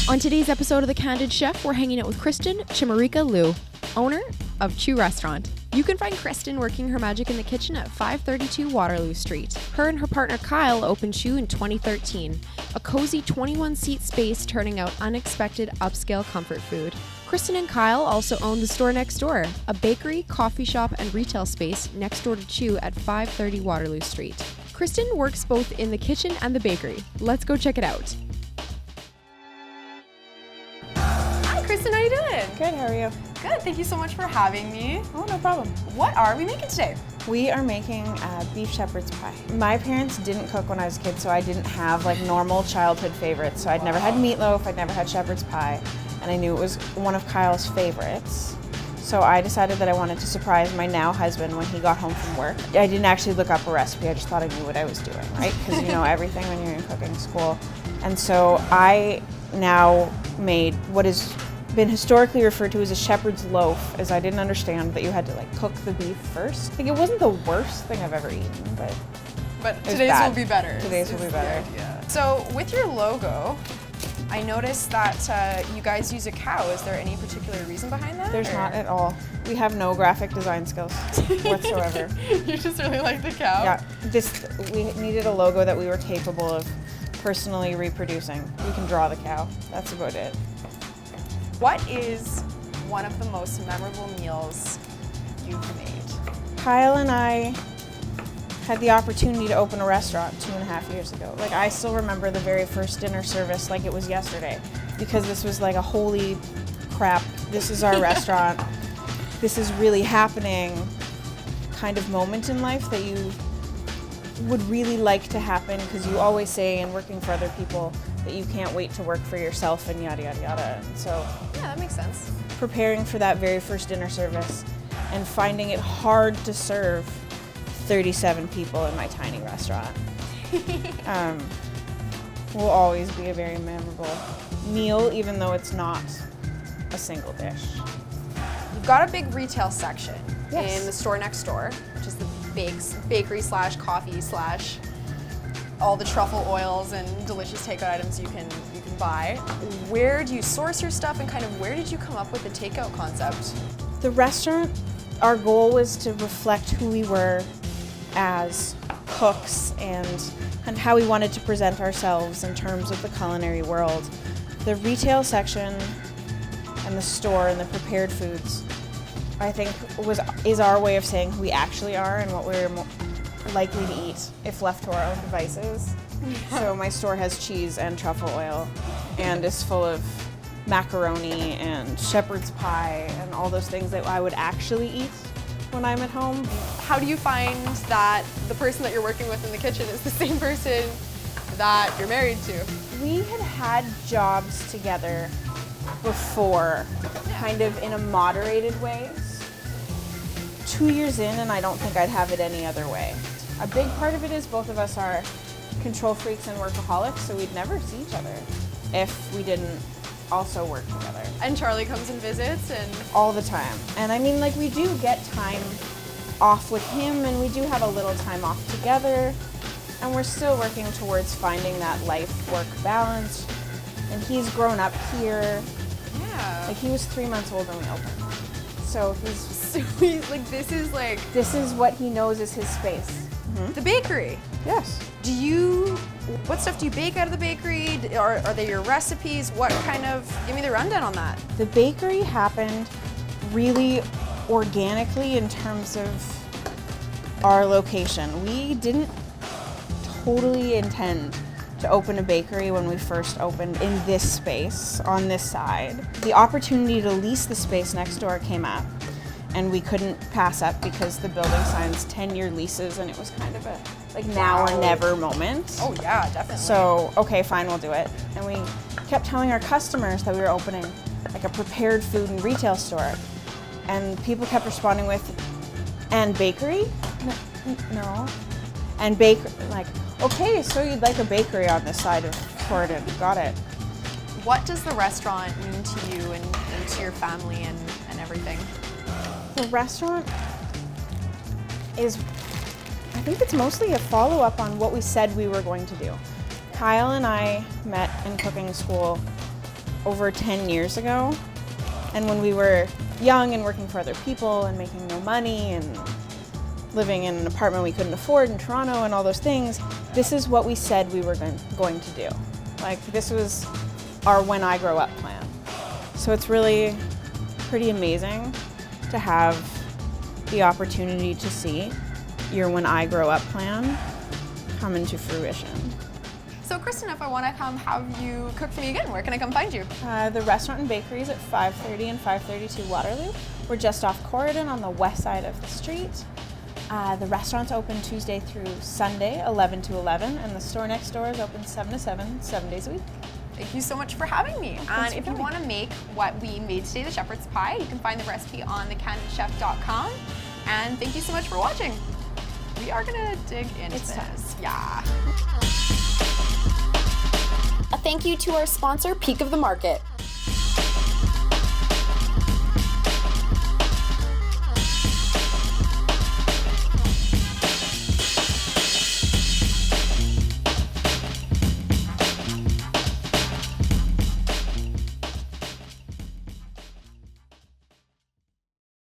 On today's episode of The Candid Chef, we're hanging out with Kristen Chemerika-Lew, owner of Chew Restaurant. You can find Kristen working her magic in the kitchen at 532 Waterloo Street. Her and her partner Kyle opened Chew in 2013, a cozy 21-seat space turning out unexpected upscale comfort food. Kristen and Kyle also own the store next door, a bakery, coffee shop, and retail space next door to Chew at 530 Waterloo Street. Kristen works both in the kitchen and the bakery. Let's go check it out. Hi Kristen, how are you doing? Good, how are you? Good, thank you so much for having me. Oh, no problem. What are we making today? We are making beef shepherd's pie. My parents didn't cook when I was a kid, so I didn't have like normal childhood favorites. So I'd never had meatloaf, I'd never had shepherd's pie, and I knew it was one of Kyle's favorites. So I decided that I wanted to surprise my now husband when he got home from work. I didn't actually look up a recipe, I just thought I knew what I was doing, right? Because you know everything when you're in cooking school. And so I now made what has been historically referred to as a shepherd's loaf, as I didn't understand that you had to like cook the beef first. Like it wasn't the worst thing I've ever eaten, but today's will be better. Today's will be better. So with your logo, I noticed that you guys use a cow. Is there any particular reason behind that? There's not at all. We have no graphic design skills whatsoever. You just really like the cow? Yeah, just we needed a logo that we were capable of personally reproducing. We can draw the cow. That's about it. What is one of the most memorable meals you've made? Kyle and I had the opportunity to open a restaurant 2.5 years ago. Like I still remember the very first dinner service like it was yesterday, because this was like a holy crap, this is our restaurant, this is really happening kind of moment in life that you would really like to happen, because you always say in working for other people that you can't wait to work for yourself and yada yada yada. And so yeah, that makes sense. Preparing for that very first dinner service and finding it hard to serve 37 people in my tiny restaurant will always be a very memorable meal, even though it's not a single dish. You've got a big retail section Yes. in the store next door, which is the bakery slash coffee slash all the truffle oils and delicious takeout items you can buy. Where do you source your stuff, and kind of where did you come up with the takeout concept? The restaurant, our goal was to reflect who we were as cooks and how we wanted to present ourselves in terms of the culinary world. The retail section and the store and the prepared foods, I think, is our way of saying who we actually are and what we're likely to eat if left to our own devices. So my store has cheese and truffle oil and is full of macaroni and shepherd's pie and all those things that I would actually eat when I'm at home. How do you find that the person that you're working with in the kitchen is the same person that you're married to? We had jobs together before, kind of in a moderated way. 2 years in, and I don't think I'd have it any other way. A big part of it is both of us are control freaks and workaholics, so we'd never see each other if we didn't also work together. And Charlie comes and visits and all the time. And I mean, like, we do get time off with him, and we do have a little time off together, and we're still working towards finding that life-work balance. And he's grown up here. yeah. Like, he was 3 months old when we opened. So he's like, this is what he knows is his space. the bakery. Yes. What stuff do you bake out of the bakery? Are they your recipes? What kind of, give me the rundown on that. The bakery happened really organically in terms of our location. We didn't totally intend to open a bakery when we first opened in this space, on this side. The opportunity to lease the space next door came up, and we couldn't pass up because the building signs 10-year leases, and it was kind of a like now or never moment. Oh yeah, definitely. So, okay, fine, we'll do it. And we kept telling our customers that we were opening like a prepared food and retail store. And people kept responding with, and bakery? No. And like, okay, so you'd like a bakery on this side of Corridon, got it. What does the restaurant mean to you and to your family and everything? The restaurant is, I think it's mostly a follow-up on what we said we were going to do. Kyle and I met in cooking school over 10 years ago. And when we were young and working for other people and making no money and living in an apartment we couldn't afford in Toronto and all those things, this is what we said we were going to do. Like, this was our when I grow up plan. So it's really pretty amazing to have the opportunity to see your when I grow up plan come into fruition. So Kristen, if I want to come have you cook for me again, where can I come find you? The restaurant and bakery is at 530 and 532 Waterloo. We're just off Corridon on the west side of the street. The restaurant's open Tuesday through Sunday, 11 to 11, and the store next door is open 7 to 7, 7 days a week. Thank you so much for having me. And if you want to make what we made today, the shepherd's pie, you can find the recipe on thecandidchef.com. And thank you so much for watching. We are gonna dig into this. Yeah. A thank you to our sponsor, Peak of the Market.